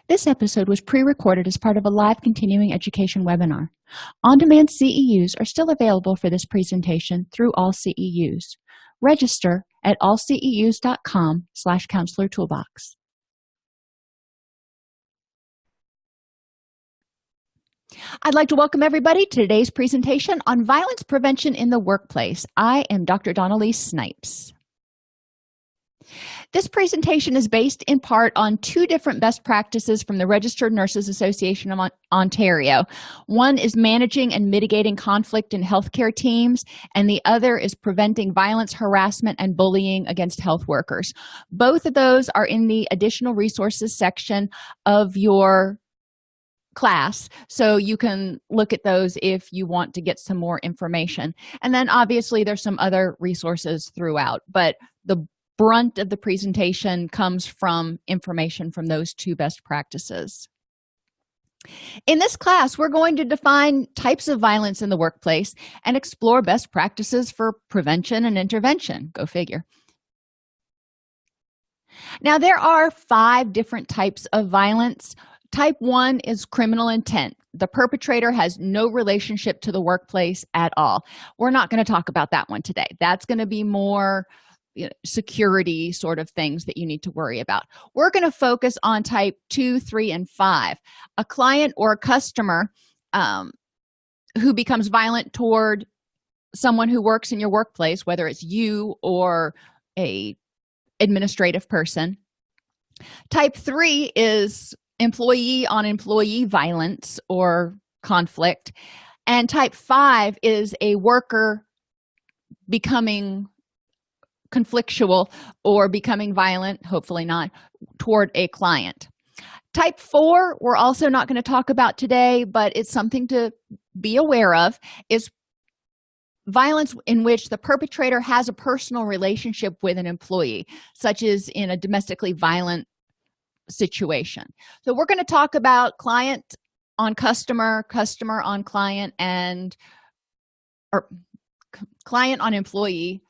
This episode was pre-recorded as part of a live continuing education webinar. On-demand CEUs are still available for this presentation through AllCEUs. Register at allceus.com/counselor toolbox. I'd like to welcome everybody to today's presentation on violence prevention in the workplace. I am Dr. Dawn-Elise Snipes. This presentation is based in part on two different best practices from the Registered Nurses Association of Ontario. One is managing and mitigating conflict in healthcare teams, and the other is preventing violence, harassment, and bullying against health workers. Both of those are in the additional resources section of your class, so you can look at those if you want to get some more information. And then obviously there's some other resources throughout, but the brunt of the presentation comes from information from those two best practices. In this class, we're going to define types of violence in the workplace and explore best practices for prevention and intervention. Go figure. Now, there are 5 different types of violence. Type 1 is criminal intent. The perpetrator has no relationship to the workplace at all. We're not going to talk about that one today. That's going to be more security sort of things that you need to worry about. We're going to focus on type 2, 3, and 5. A client or a customer who becomes violent toward someone who works in your workplace, whether it's you or a administrative person. Type 3 is employee on employee violence or conflict. And type 5 is a worker becoming conflictual or becoming violent, hopefully not, toward a client. Type 4, we're also not going to talk about today, but it's something to be aware of, is violence in which the perpetrator has a personal relationship with an employee, such as in a domestically violent situation. So we're going to talk about client on customer, customer on client, or client on employee,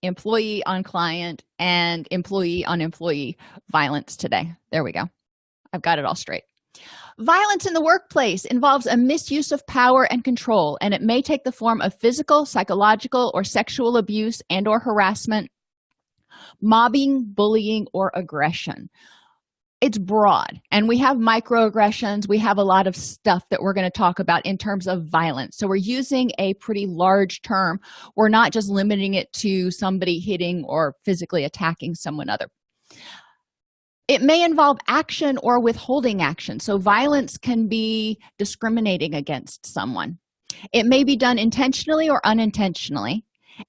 employee on client, and employee on employee violence today. There we go. I've got it all straight. Violence in the workplace involves a misuse of power and control, and it may take the form of physical, psychological, or sexual abuse and/or harassment, mobbing, bullying, or aggression. It's broad, and we have microaggressions. We have a lot of stuff that we're going to talk about in terms of violence. So we're using a pretty large term. We're not just limiting it to somebody hitting or physically attacking someone other. It may involve action or withholding action. So violence can be discriminating against someone. It may be done intentionally or unintentionally,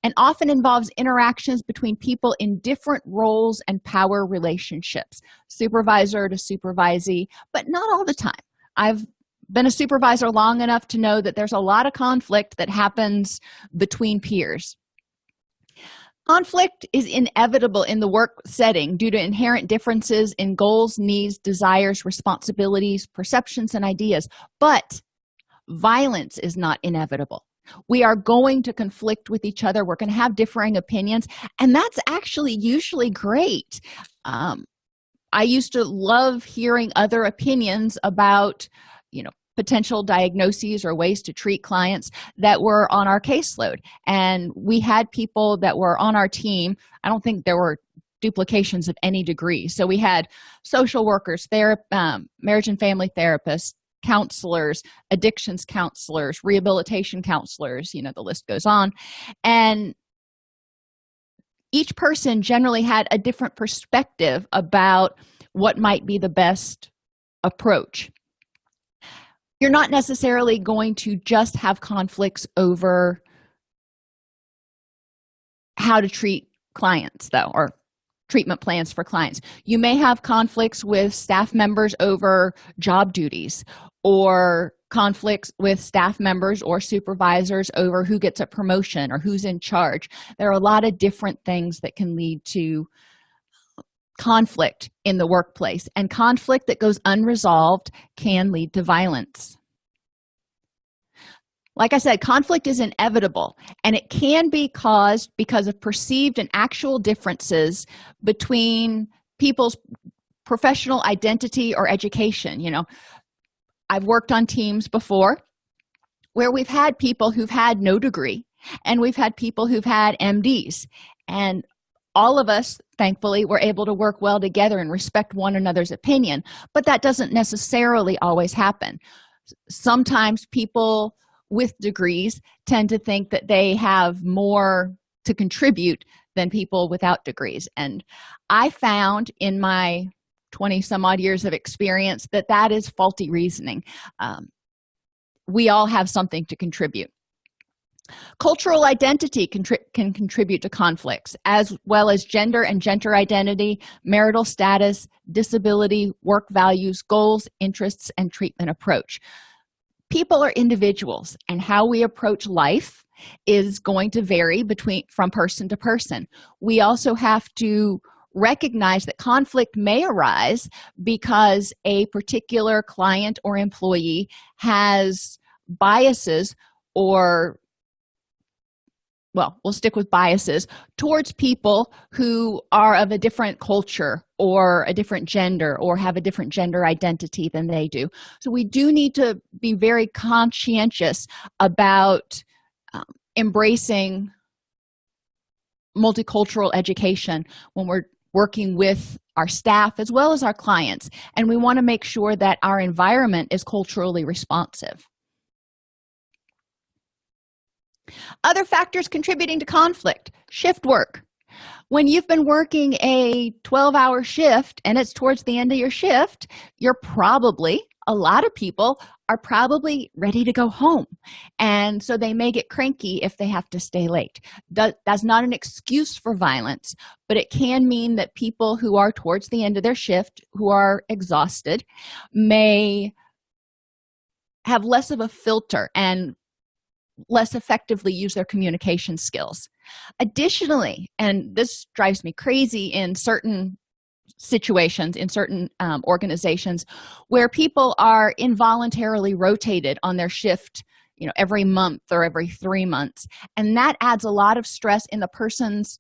and often involves interactions between people in different roles and power relationships, supervisor to supervisee, but not all the time. I've been a supervisor long enough to know that there's a lot of conflict that happens between peers. Conflict is inevitable in the work setting due to inherent differences in goals, needs, desires, responsibilities, perceptions, and ideas, but violence is not inevitable. We are going to conflict with each other. We're going to have differing opinions, and that's actually usually great. I used to love hearing other opinions about, potential diagnoses or ways to treat clients that were on our caseload. And we had people that were on our team. I don't think there were duplications of any degree. So we had social workers, marriage and family therapists, counselors, addictions counselors, rehabilitation counselors, the list goes on. And each person generally had a different perspective about what might be the best approach. You're not necessarily going to just have conflicts over how to treat clients, though, or treatment plans for clients. You may have conflicts with staff members over job duties, or conflicts with staff members or supervisors over who gets a promotion or who's in charge. There are a lot of different things that can lead to conflict in the workplace, and conflict that goes unresolved can lead to violence. Like I said, conflict is inevitable, and it can be caused because of perceived and actual differences between people's Professional identity or education. I've worked on teams before where we've had people who've had no degree, and we've had people who've had MDs, and all of us, thankfully, were able to work well together and respect one another's opinion. But that doesn't necessarily always happen. Sometimes people with degrees tend to think that they have more to contribute than people without degrees. And I found in my 20 some odd years of experience that that is faulty reasoning. We all have something to contribute. Cultural identity can contribute to conflicts, as well as gender and gender identity, marital status, disability, work values, goals, interests, and treatment approach. People are individuals, and how we approach life is going to vary from person to person. We also have to recognize that conflict may arise because a particular client or employee has biases, or we'll stick with biases towards people who are of a different culture or a different gender or have a different gender identity than they do. So we do need to be very conscientious about embracing multicultural education when we're working with our staff as well as our clients. And we want to make sure that our environment is culturally responsive. Other factors contributing to conflict: shift work. When you've been working a 12-hour shift and it's towards the end of your shift, a lot of people are probably ready to go home. And so they may get cranky if they have to stay late. That's not an excuse for violence, but it can mean that people who are towards the end of their shift, who are exhausted, may have less of a filter and less effectively use their communication skills. Additionally, and this drives me crazy in certain situations, in certain organizations, where people are involuntarily rotated on their shift, every month or every 3 months, and that adds a lot of stress in the person's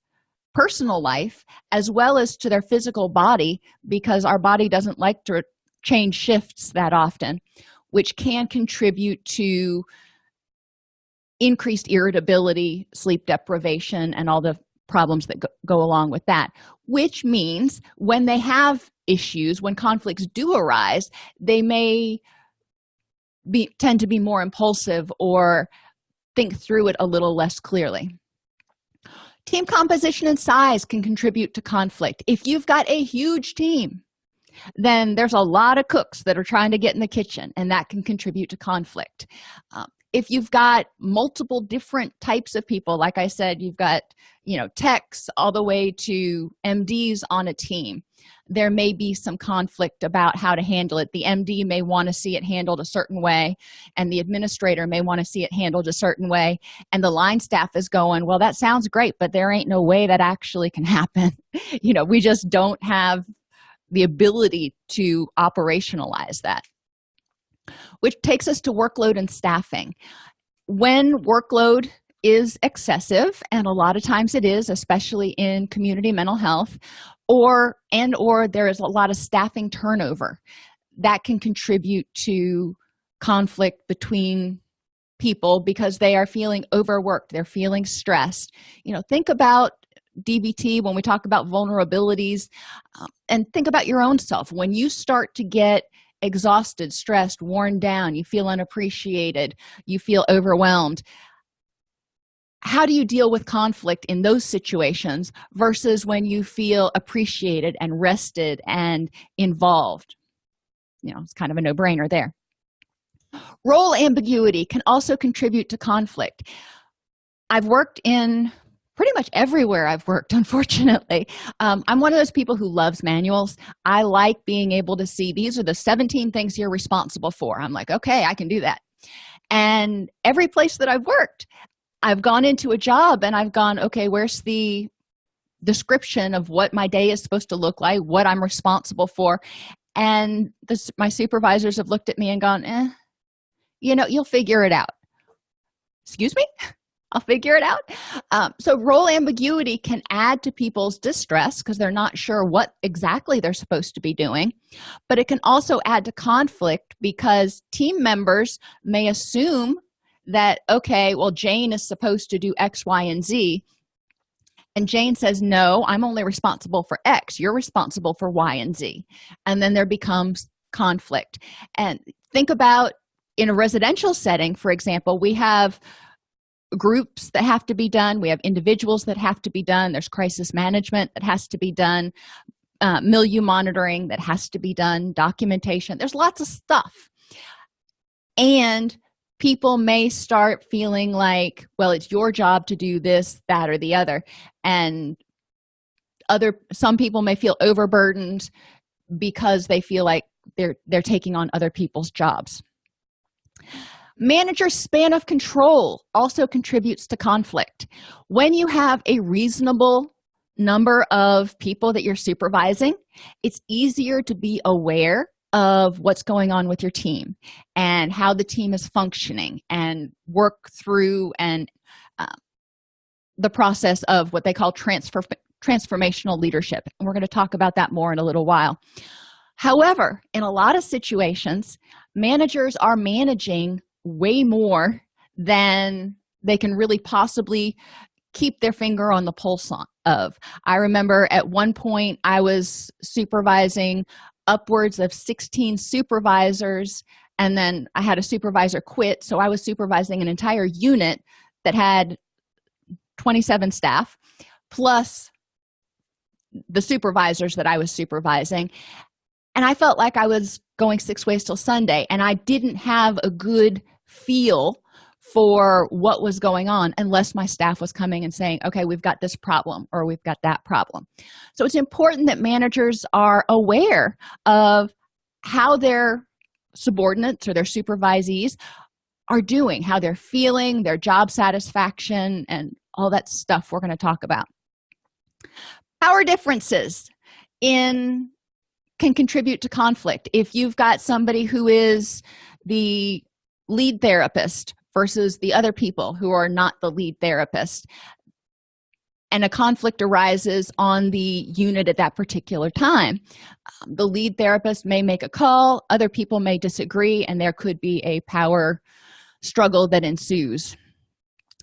personal life as well as to their physical body, because our body doesn't like to change shifts that often, which can contribute to increased irritability, sleep deprivation, and all the problems that go along with that, which means when they have issues, when conflicts do arise, they may tend to be more impulsive or think through it a little less clearly. Team composition and size can contribute to conflict. If you've got a huge team, then there's a lot of cooks that are trying to get in the kitchen, and that can contribute to conflict. If you've got multiple different types of people, like I said, you've got, techs all the way to MDs on a team, there may be some conflict about how to handle it. The MD may want to see it handled a certain way, and the administrator may want to see it handled a certain way, and the line staff is going, well, that sounds great, but there ain't no way that actually can happen. We just don't have the ability to operationalize that. Which takes us to workload and staffing. When workload is excessive, and a lot of times it is, especially in community mental health, or there is a lot of staffing turnover, that can contribute to conflict between people because they are feeling overworked, they're feeling stressed. Think about DBT when we talk about vulnerabilities, and think about your own self. When you start to get exhausted, stressed, worn down, you feel unappreciated, you feel overwhelmed, how do you deal with conflict in those situations versus when you feel appreciated and rested and involved? It's kind of a no-brainer there. Role ambiguity can also contribute to conflict. I've worked in pretty much everywhere I've worked, unfortunately. I'm one of those people who loves manuals. I like being able to see, these are the 17 things you're responsible for. I'm like, okay, I can do that. And every place that I've worked, I've gone into a job and I've gone, okay, where's the description of what my day is supposed to look like, what I'm responsible for? And my supervisors have looked at me and gone, you'll figure it out. Excuse me? I'll figure it out. So role ambiguity can add to people's distress because they're not sure what exactly they're supposed to be doing. But it can also add to conflict because team members may assume that, okay, well, Jane is supposed to do X, Y, and Z. And Jane says, no, I'm only responsible for X. You're responsible for Y and Z. And then there becomes conflict. And think about in a residential setting, for example, we have groups that have to be done. We have individuals that have to be done. There's crisis management that has to be done, milieu monitoring that has to be done, documentation. There's lots of stuff. And people may start feeling like, well, it's your job to do this, that, or the other. And some people may feel overburdened because they feel like they're taking on other people's jobs. Manager's span of control also contributes to conflict. When you have a reasonable number of people that you're supervising, it's easier to be aware of what's going on with your team and how the team is functioning and work through the process of what they call transformational leadership. And we're going to talk about that more in a little while. However, in a lot of situations, managers are managing way more than they can really possibly keep their finger on the pulse of. I remember at one point I was supervising upwards of 16 supervisors, and then I had a supervisor quit, so I was supervising an entire unit that had 27 staff, plus the supervisors that I was supervising. And I felt like I was going 6 ways till Sunday, and I didn't have a good feel for what was going on unless my staff was coming and saying, okay, we've got this problem or we've got that problem. So it's important that managers are aware of how their subordinates or their supervisees are doing, how they're feeling, their job satisfaction, and all that stuff we're going to talk about. Power differences can contribute to conflict. If you've got somebody who is the lead therapist versus the other people who are not the lead therapist, and a conflict arises on the unit at that particular time, the lead therapist may make a call, other people may disagree, and there could be a power struggle that ensues.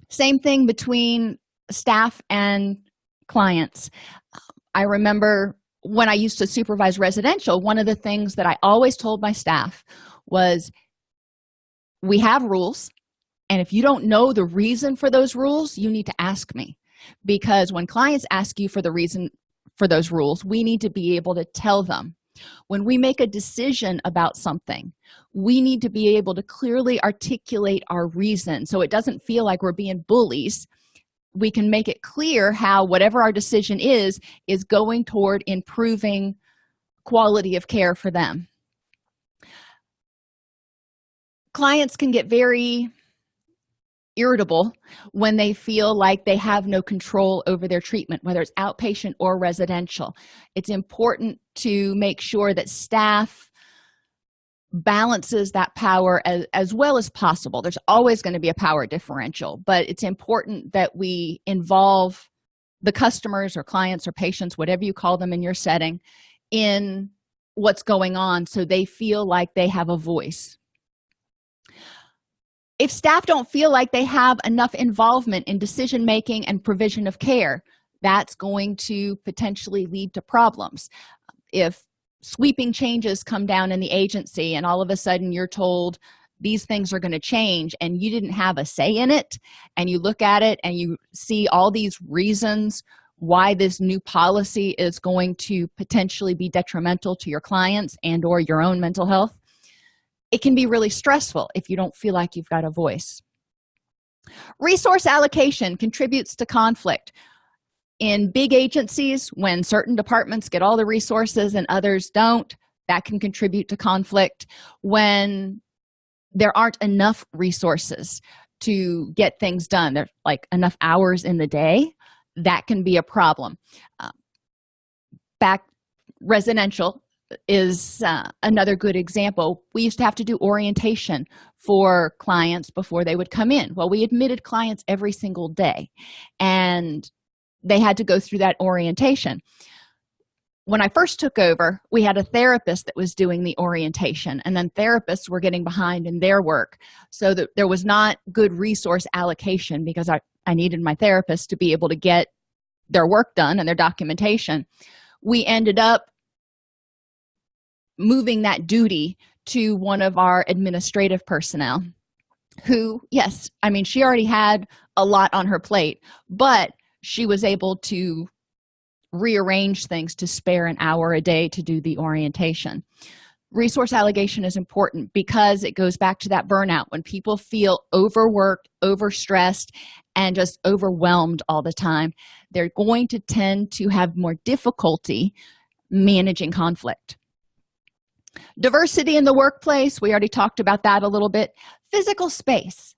Same thing between staff and clients. I remember when I used to supervise residential, one of the things that I always told my staff was, we have rules, and if you don't know the reason for those rules, you need to ask me. Because when clients ask you for the reason for those rules, we need to be able to tell them. When we make a decision about something, we need to be able to clearly articulate our reason so it doesn't feel like we're being bullies. We can make it clear how whatever our decision is going toward improving quality of care for them. Clients can get very irritable when they feel like they have no control over their treatment, whether it's outpatient or residential. It's important to make sure that staff balances that power as well as possible. There's always going to be a power differential, but it's important that we involve the customers or clients or patients, whatever you call them in your setting, in what's going on so they feel like they have a voice. If staff don't feel like they have enough involvement in decision-making and provision of care, that's going to potentially lead to problems. If sweeping changes come down in the agency and all of a sudden you're told these things are going to change and you didn't have a say in it, and you look at it and you see all these reasons why this new policy is going to potentially be detrimental to your clients and or your own mental health, it can be really stressful if you don't feel like you've got a voice. Resource allocation contributes to conflict. In big agencies, when certain departments get all the resources and others don't, that can contribute to conflict. When there aren't enough resources to get things done, there's like enough hours in the day, that can be a problem. Back residential, is another good example. We used to have to do orientation for clients before they would come in. Well, we admitted clients every single day, and they had to go through that orientation. When I first took over, we had a therapist that was doing the orientation, and then therapists were getting behind in their work, so that there was not good resource allocation because I needed my therapist to be able to get their work done and their documentation. We ended up moving that duty to one of our administrative personnel who, yes, I mean, she already had a lot on her plate, but she was able to rearrange things to spare an hour a day to do the orientation. Resource allocation is important because it goes back to that burnout. When people feel overworked, overstressed, and just overwhelmed all the time, they're going to tend to have more difficulty managing conflict. Diversity in the workplace, we already talked about that a little bit. Physical space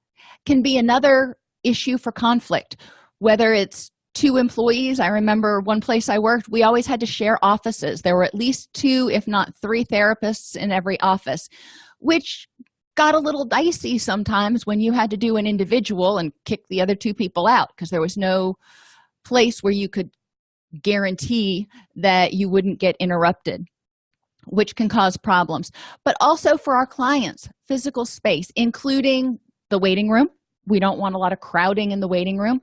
can be another issue for conflict, whether it's 2 employees. I remember one place I worked, we always had to share offices. There were at least 2, if not 3 therapists in every office, which got a little dicey sometimes when you had to do an individual and kick the other 2 people out because there was no place where you could guarantee that you wouldn't get interrupted, which can cause problems. But also for our clients, physical space, including the waiting room. We don't want a lot of crowding in the waiting room.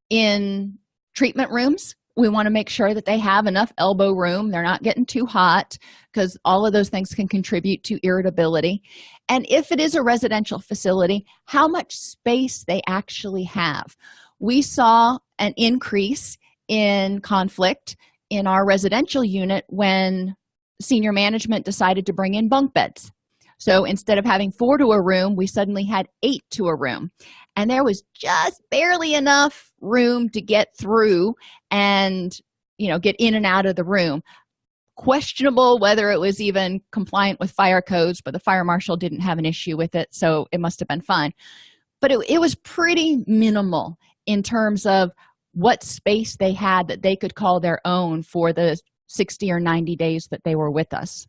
In treatment rooms, we want to make sure that they have enough elbow room. They're not getting too hot because all of those things can contribute to irritability. And if it is a residential facility, how much space they actually have. We saw an increase in conflict in our residential unit when senior management decided to bring in bunk beds. So instead of having 4 to a room, we suddenly had 8 to a room. And there was just barely enough room to get through and, get in and out of the room. Questionable whether it was even compliant with fire codes, but the fire marshal didn't have an issue with it, so it must have been fine. But it was pretty minimal in terms of what space they had that they could call their own for the 60 or 90 days that they were with us.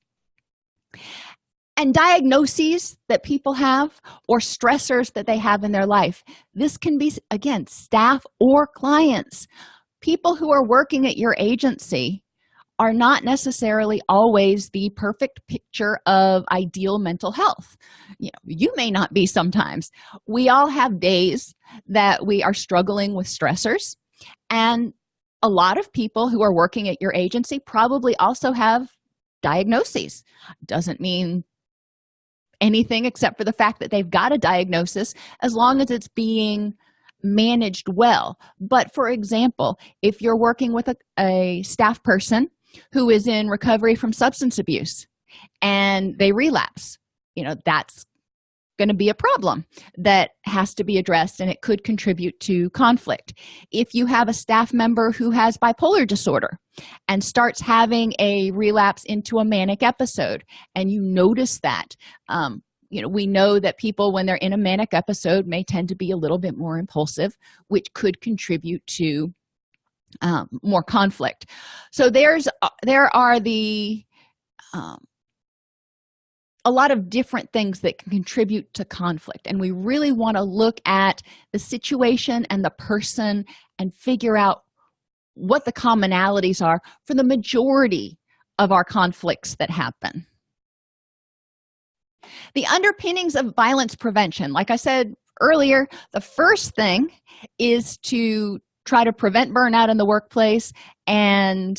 And diagnoses that people have or stressors that they have in their life. This can be, again, staff or clients. People who are working at your agency are not necessarily always the perfect picture of ideal mental health. You may not be sometimes. We all have days that we are struggling with stressors, and a lot of people who are working at your agency probably also have diagnoses. Doesn't mean anything except for the fact that they've got a diagnosis, as long as it's being managed well. But for example, if you're working with a staff person who is in recovery from substance abuse and they relapse, that's going to be a problem that has to be addressed, and it could contribute to conflict. If you have a staff member who has bipolar disorder and starts having a relapse into a manic episode, and you notice that, we know that people, when they're in a manic episode, may tend to be a little bit more impulsive, which could contribute to more conflict. So there are a lot of different things that can contribute to conflict, and we really want to look at the situation and the person and figure out what the commonalities are for the majority of our conflicts that happen. The underpinnings of violence prevention, like I said earlier, the first thing is to try to prevent burnout in the workplace and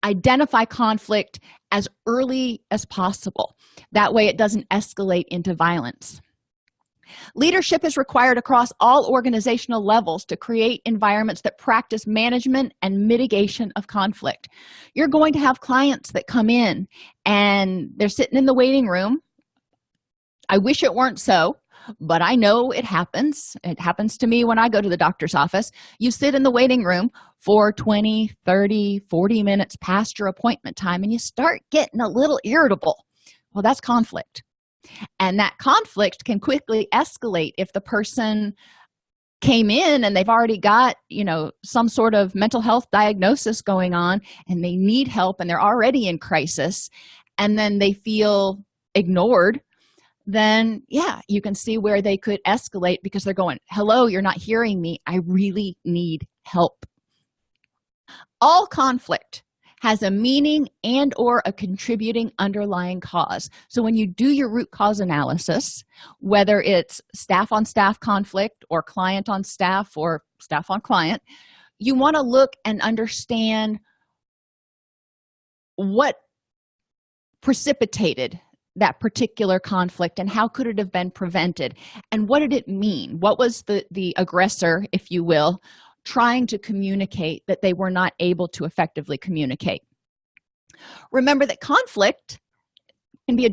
identify conflict as early as possible. That way it doesn't escalate into violence. Leadership is required across all organizational levels to create environments that practice management and mitigation of conflict. You're going to have clients that come in and they're sitting in the waiting room. I wish it weren't so, but I know it happens. It happens to me when I go to the doctor's office. You sit in the waiting room for 20, 30, 40 minutes past your appointment time, and you start getting a little irritable. Well, that's conflict. And that conflict can quickly escalate if the person came in and they've already got, some sort of mental health diagnosis going on, and they need help and they're already in crisis, and then they feel ignored, then yeah, you can see where they could escalate because they're going, hello, you're not hearing me, I really need help. All conflict has a meaning and or a contributing underlying cause. So when you do your root cause analysis, whether it's staff on staff conflict or client on staff or staff on client, you want to look and understand what precipitated that particular conflict and how could it have been prevented, and what did it mean? What was the aggressor, if you will, trying to communicate that they were not able to effectively communicate? Remember that conflict can be a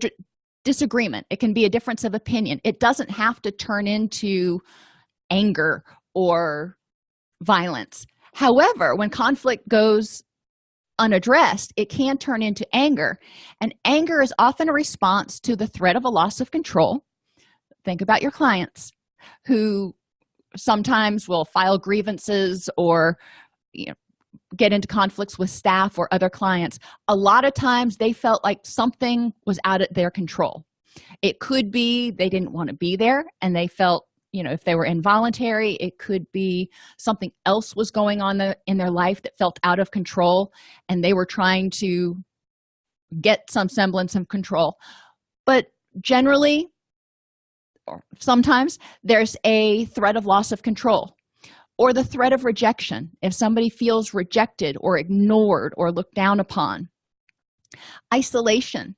disagreement. It can be a difference of opinion. It doesn't have to turn into anger or violence. However, when conflict goes unaddressed, it can turn into anger, and anger is often a response to the threat of a loss of control. Think about your clients who sometimes will file grievances or get into conflicts with staff or other clients. A lot of times they felt like something was out of their control. It could be they didn't want to be there and they felt, if they were involuntary. It could be something else was going on in their life that felt out of control, and they were trying to get some semblance of control. But generally, or sometimes, there's a threat of loss of control or the threat of rejection. If somebody feels rejected or ignored or looked down upon. Isolation.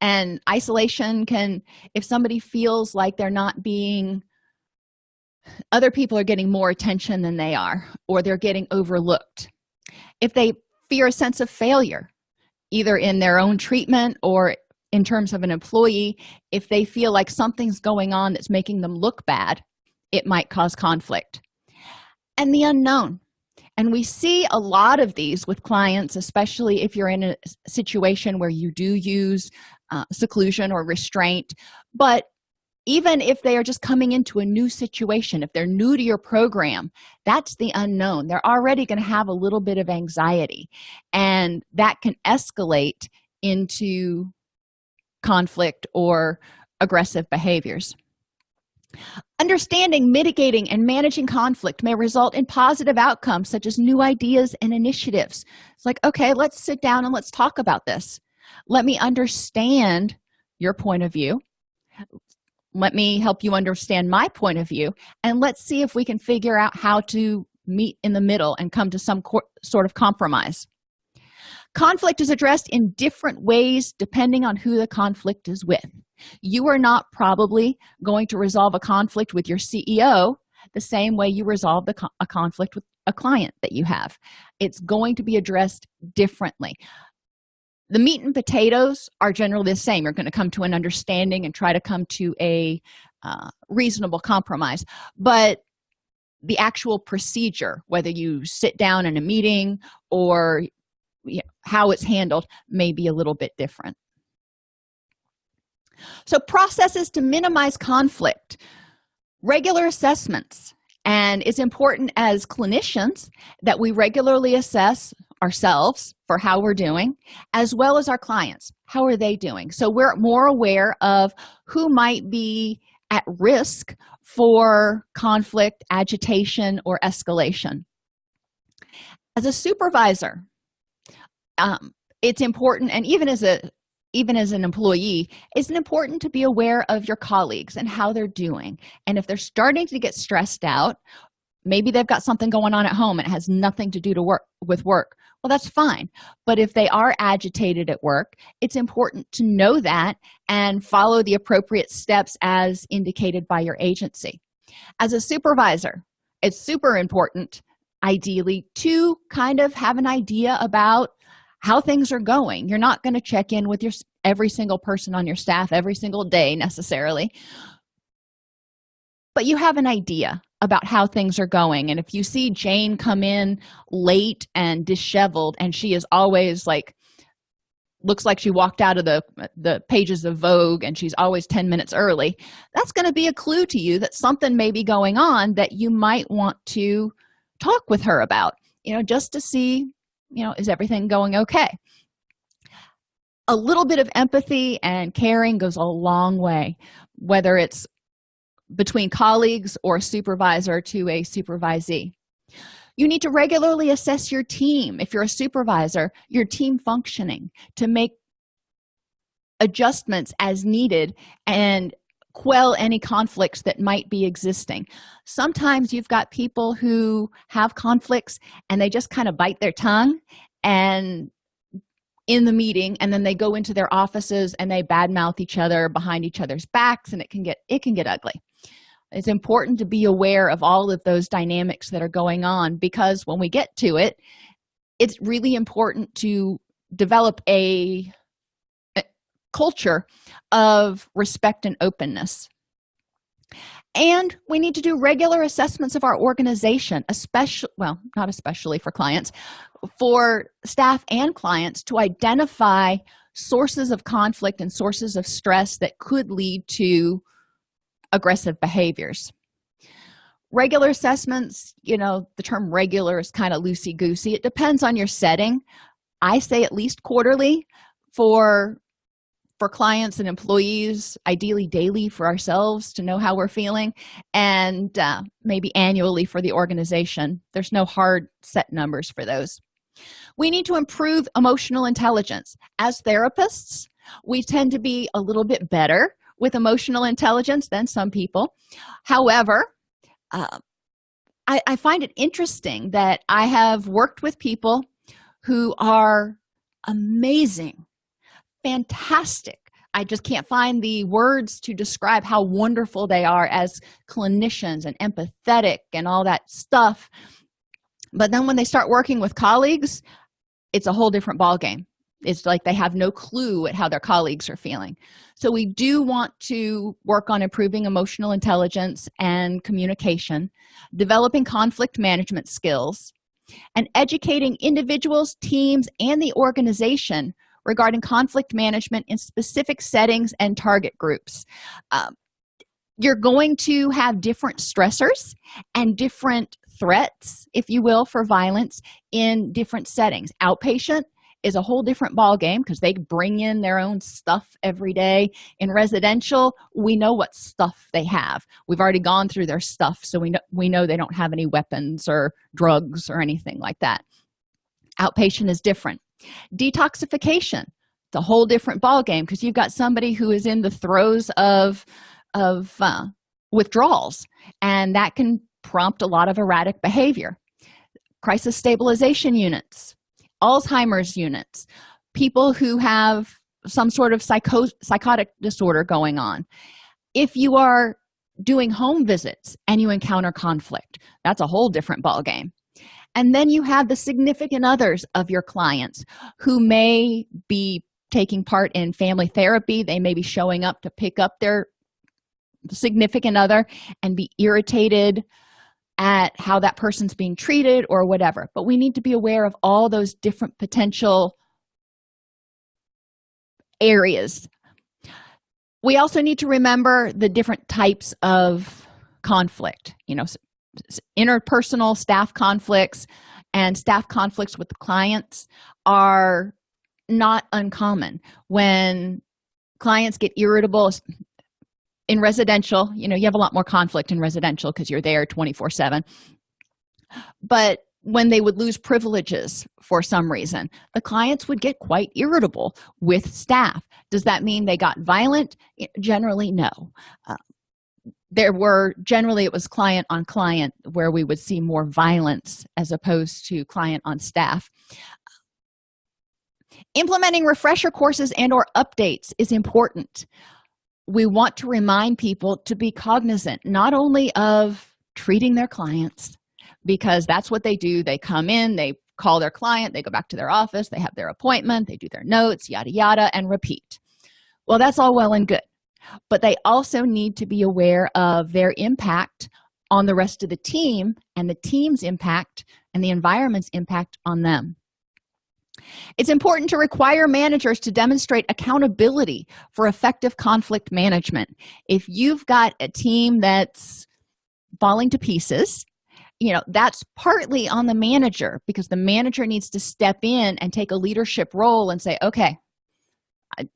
And isolation can, if somebody feels like they're not being, other people are getting more attention than they are, or they're getting overlooked. If they fear a sense of failure, either in their own treatment or in terms of an employee, if they feel like something's going on that's making them look bad, it might cause conflict. And the unknown. And we see a lot of these with clients, especially if you're in a situation where you do use seclusion or restraint. But even if they are just coming into a new situation, if they're new to your program, that's the unknown. They're already going to have a little bit of anxiety, and that can escalate into conflict or aggressive behaviors. Understanding, mitigating, and managing conflict may result in positive outcomes such as new ideas and initiatives. It's like, okay, let's sit down and let's talk about this. Let me understand your point of view. Let me help you understand my point of view, and let's see if we can figure out how to meet in the middle and come to some sort of compromise. Conflict is addressed in different ways depending on who the conflict is with. You are not probably going to resolve a conflict with your CEO the same way you resolve a conflict with a client that you have. It's going to be addressed differently. The meat and potatoes are generally the same. You're going to come to an understanding and try to come to a reasonable compromise. But the actual procedure, whether you sit down in a meeting or how it's handled, may be a little bit different. So processes to minimize conflict, regular assessments. And it's important as clinicians that we regularly assess ourselves for how we're doing, as well as our clients. How are they doing? So we're more aware of who might be at risk for conflict, agitation, or escalation. As a supervisor, it's important, and even as an employee, it's important to be aware of your colleagues and how they're doing. And if they're starting to get stressed out, maybe they've got something going on at home and it has nothing to do with work. Well, that's fine. But if they are agitated at work, it's important to know that and follow the appropriate steps as indicated by your agency. As a supervisor, it's super important, ideally, to kind of have an idea about how things are going. You're not going to check in with every single person on your staff every single day necessarily, but you have an idea about how things are going. And if you see Jane come in late and disheveled, and she is always like looks like she walked out of the pages of Vogue and she's always 10 minutes early, that's going to be a clue to you that something may be going on that you might want to talk with her about, just to see, is everything going okay? A little bit of empathy and caring goes a long way, whether it's between colleagues or a supervisor to a supervisee. You need to regularly assess your team. If you're a supervisor, your team functioning, to make adjustments as needed and quell any conflicts that might be existing. Sometimes you've got people who have conflicts and they just kind of bite their tongue and in the meeting, and then they go into their offices and they badmouth each other behind each other's backs, and it can get ugly. It's important to be aware of all of those dynamics that are going on, because when we get to it, it's really important to develop a culture of respect and openness. And we need to do regular assessments of our organization, not especially for clients, for staff and clients, to identify sources of conflict and sources of stress that could lead to aggressive behaviors. Regular assessments, the term regular is kind of loosey-goosey. It depends on your setting. I say at least quarterly for clients and employees, ideally daily for ourselves to know how we're feeling, and maybe annually for the organization. There's no hard set numbers for those. We need to improve emotional intelligence. As therapists, we tend to be a little bit better with emotional intelligence than some people. However, I find it interesting that I have worked with people who are amazing, fantastic. I just can't find the words to describe how wonderful they are as clinicians and empathetic and all that stuff. But then when they start working with colleagues, it's a whole different ballgame. It's like they have no clue at how their colleagues are feeling. So we do want to work on improving emotional intelligence and communication, developing conflict management skills, and educating individuals, teams, and the organization regarding conflict management in specific settings and target groups. You're going to have different stressors and different threats, if you will, for violence in different settings. Outpatient is a whole different ballgame because they bring in their own stuff every day. In residential, we know what stuff they have. We've already gone through their stuff, so we know they don't have any weapons or drugs or anything like that. Outpatient is different. Detoxification, it's a whole different ballgame because you've got somebody who is in the throes of withdrawals, and that can prompt a lot of erratic behavior. Crisis stabilization units, Alzheimer's units, people who have some sort of psychotic disorder going on. If you are doing home visits and you encounter conflict, that's a whole different ballgame. And then you have the significant others of your clients who may be taking part in family therapy. They may be showing up to pick up their significant other and be irritated at how that person's being treated or whatever. But we need to be aware of all those different potential areas. We also need to remember the different types of conflict, interpersonal staff conflicts and staff conflicts with the clients are not uncommon. When clients get irritable in residential, you have a lot more conflict in residential because you're there 24/7. But when they would lose privileges for some reason, the clients would get quite irritable with staff. Does that mean they got violent? Generally, no. It was client on client where we would see more violence as opposed to client on staff. Implementing refresher courses and or updates is important. We want to remind people to be cognizant not only of treating their clients, because that's what they do. They come in, they call their client, they go back to their office, they have their appointment, they do their notes, yada, yada, and repeat. Well, that's all well and good. But they also need to be aware of their impact on the rest of the team and the team's impact and the environment's impact on them. It's important to require managers to demonstrate accountability for effective conflict management. If you've got a team that's falling to pieces, that's partly on the manager, because the manager needs to step in and take a leadership role and say, okay,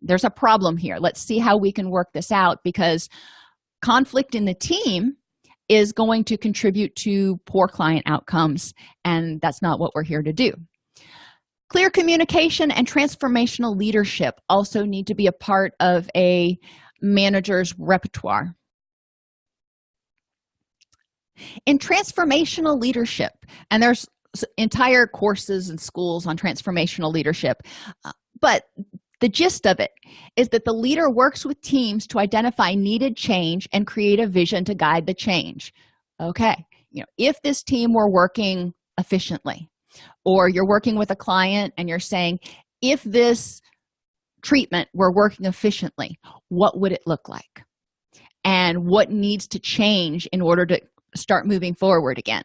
there's a problem here. Let's see how we can work this out, because conflict in the team is going to contribute to poor client outcomes, and that's not what we're here to do. Clear communication and transformational leadership also need to be a part of a manager's repertoire. In transformational leadership, and there's entire courses and schools on transformational leadership, but the gist of it is that the leader works with teams to identify needed change and create a vision to guide the change. Okay, if this team were working efficiently, or you're working with a client and you're saying, if this treatment were working efficiently, what would it look like? And what needs to change in order to start moving forward again?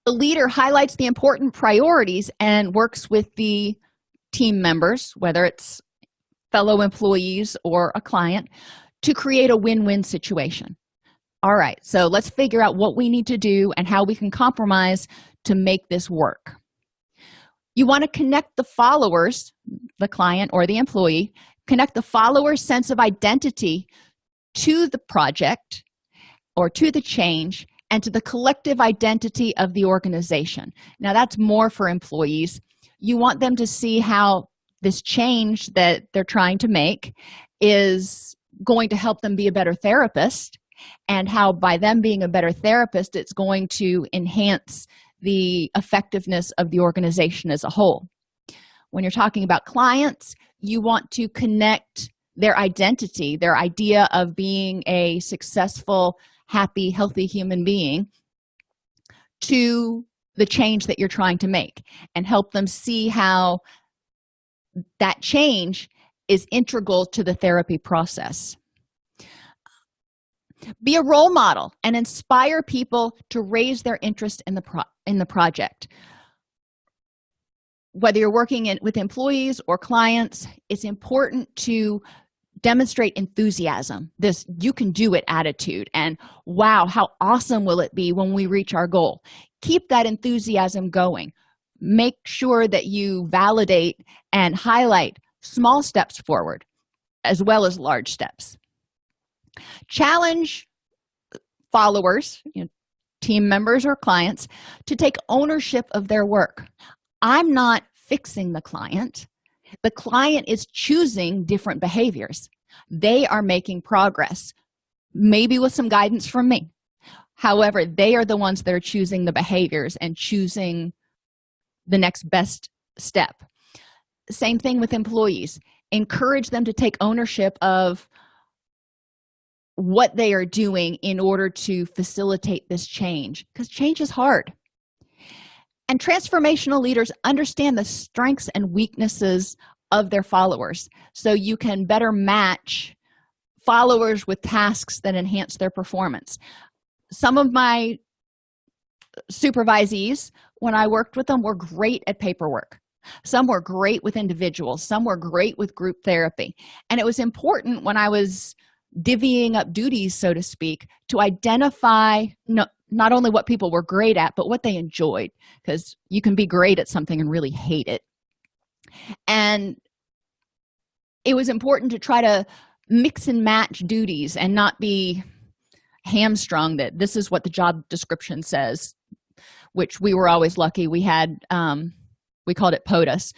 The leader highlights the important priorities and works with the team members, whether it's fellow employees or a client, to create a win-win situation. All right, so let's figure out what we need to do and how we can compromise to make this work. You want to connect the followers, the client or the employee, connect the follower's sense of identity to the project or to the change and to the collective identity of the organization. Now, that's more for employees. You want them to see how this change that they're trying to make is going to help them be a better therapist, and how by them being a better therapist, it's going to enhance the effectiveness of the organization as a whole. When you're talking about clients, you want to connect their identity, their idea of being a successful, happy, healthy human being to the change that you're trying to make, and help them see how that change is integral to the therapy process. Be a role model and inspire people to raise their interest in the project. Whether you're working with employees or clients, it's important to demonstrate enthusiasm, this "you can do it" attitude, and wow, how awesome will it be when we reach our goal. Keep that enthusiasm going. Make sure that you validate and highlight small steps forward as well as large steps. Challenge followers, team members or clients, to take ownership of their work. I'm not fixing the client. The client is choosing different behaviors. They are making progress, maybe with some guidance from me. However, they are the ones that are choosing the behaviors and choosing the next best step. Same thing with employees. Encourage them to take ownership of what they are doing in order to facilitate this change, because change is hard. And transformational leaders understand the strengths and weaknesses of their followers, so you can better match followers with tasks that enhance their performance. Some of my supervisees, when I worked with them, were great at paperwork. Some were great with individuals. Some were great with group therapy. And it was important when I was divvying up duties, so to speak, to identify not only what people were great at, but what they enjoyed, because you can be great at something and really hate it. And it was important to try to mix and match duties and not be hamstrung that this is what the job description says, which we were always lucky. We had, we called it POTUS,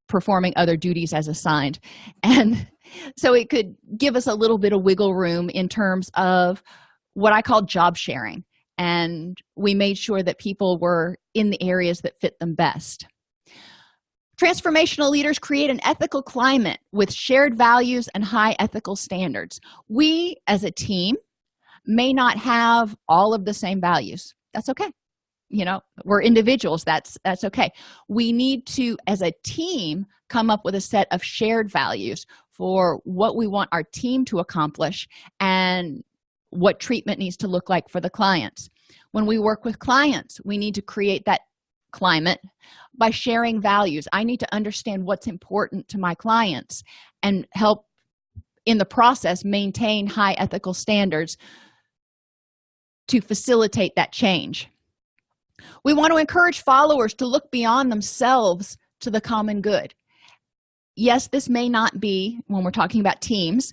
performing other duties as assigned. And so it could give us a little bit of wiggle room in terms of what I call job sharing. And we made sure that people were in the areas that fit them best. Transformational leaders create an ethical climate with shared values and high ethical standards. We, as a team, may not have all of the same values. That's okay. We're individuals. That's okay. We need to, as a team, come up with a set of shared values for what we want our team to accomplish and what treatment needs to look like for the clients. When we work with clients, we need to create that climate by sharing values. I need to understand what's important to my clients and help in the process maintain high ethical standards to facilitate that change. We want to encourage followers to look beyond themselves to the common good. Yes, this may not be, when we're talking about teams,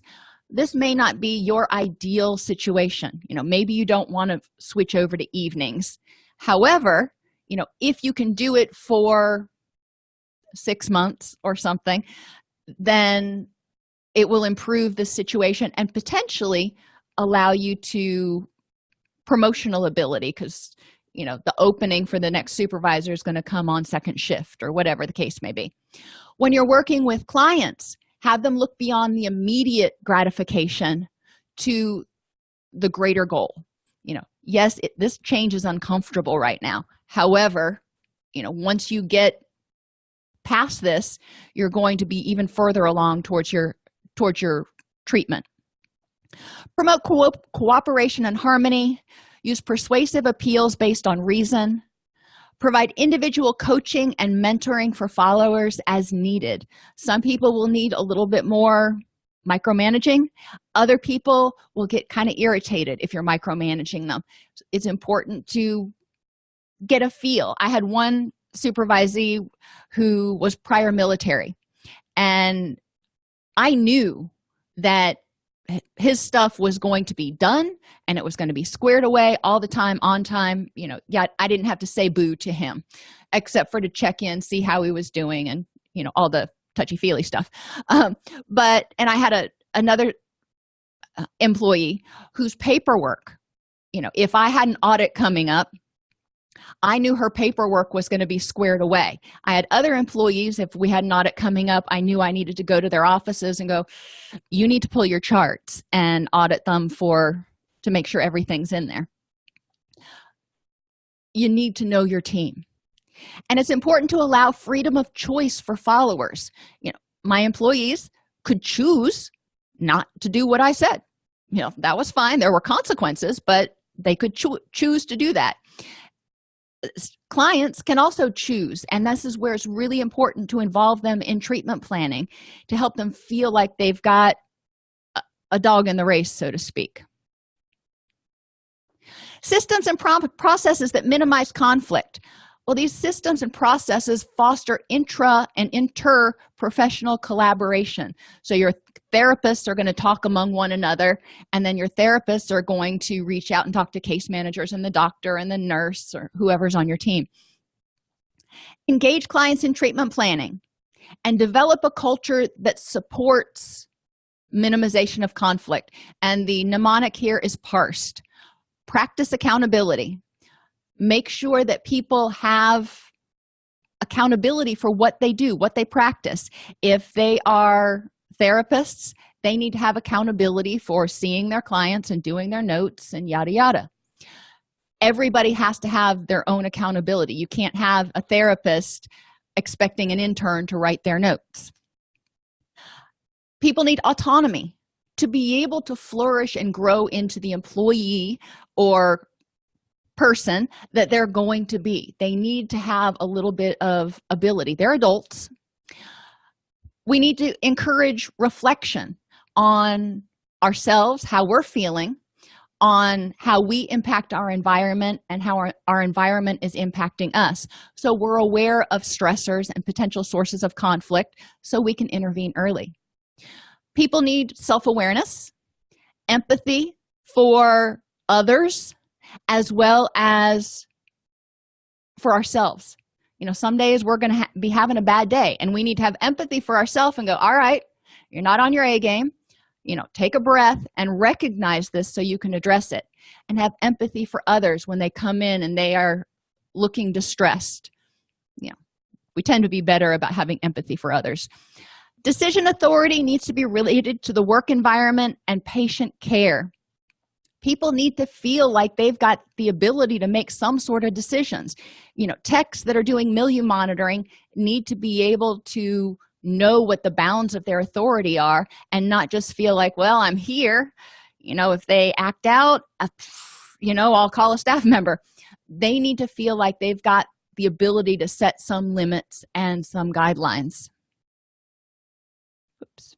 this may not be your ideal situation. Maybe you don't want to switch over to evenings. However, if you can do it for 6 months or something, then it will improve the situation and potentially allow you to promotional ability, because the opening for the next supervisor is going to come on second shift or whatever the case may be. When you're working with clients, have them look beyond the immediate gratification to the greater goal. Yes, this change is uncomfortable right now. However, once you get past this, you're going to be even further along towards your treatment. Promote cooperation and harmony. Use persuasive appeals based on reason. Provide individual coaching and mentoring for followers as needed. Some people will need a little bit more micromanaging. Other people will get kind of irritated if you're micromanaging them. It's important to get a feel. I had one supervisee who was prior military, and I knew that his stuff was going to be done and it was going to be squared away all the time, on time. I didn't have to say boo to him except for to check in, see how he was doing, and all the touchy-feely stuff. And I had another employee whose paperwork, if I had an audit coming up, I knew her paperwork was going to be squared away. I had other employees, if we had an audit coming up, I knew I needed to go to their offices and go, you need to pull your charts and audit them to make sure everything's in there. You need to know your team. And it's important to allow freedom of choice for followers. My employees could choose not to do what I said. That was fine. There were consequences, but they could choose to do that. Clients can also choose, and this is where it's really important to involve them in treatment planning to help them feel like they've got a dog in the race, so to speak. Systems and processes that minimize conflict. Well, these systems and processes foster intra and interprofessional collaboration. So your therapists are going to talk among one another, and then your therapists are going to reach out and talk to case managers and the doctor and the nurse or whoever's on your team. Engage clients in treatment planning and develop a culture that supports minimization of conflict. And the mnemonic here is parsed. Practice accountability. Make sure that people have accountability for what they do, what they practice. If they are therapists, they need to have accountability for seeing their clients and doing their notes and yada yada. Everybody has to have their own accountability. You can't have a therapist expecting an intern to write their notes. People need autonomy to be able to flourish and grow into the employee or person that they're going to be. They need to have a little bit of ability. They're adults. We need to encourage reflection on ourselves, how we're feeling, on how we impact our environment and how our environment is impacting us. So we're aware of stressors and potential sources of conflict so we can intervene early. People need self-awareness, empathy for others, as well as for ourselves. Some days we're going to be having a bad day, and we need to have empathy for ourselves and go, all right, you're not on your A game. Take a breath and recognize this so you can address it, and have empathy for others when they come in and they are looking distressed. We tend to be better about having empathy for others. Decision authority needs to be related to the work environment and patient care. People need to feel like they've got the ability to make some sort of decisions. Techs that are doing milieu monitoring need to be able to know what the bounds of their authority are and not just feel like, well, I'm here. If they act out, I'll call a staff member. They need to feel like they've got the ability to set some limits and some guidelines. Oops.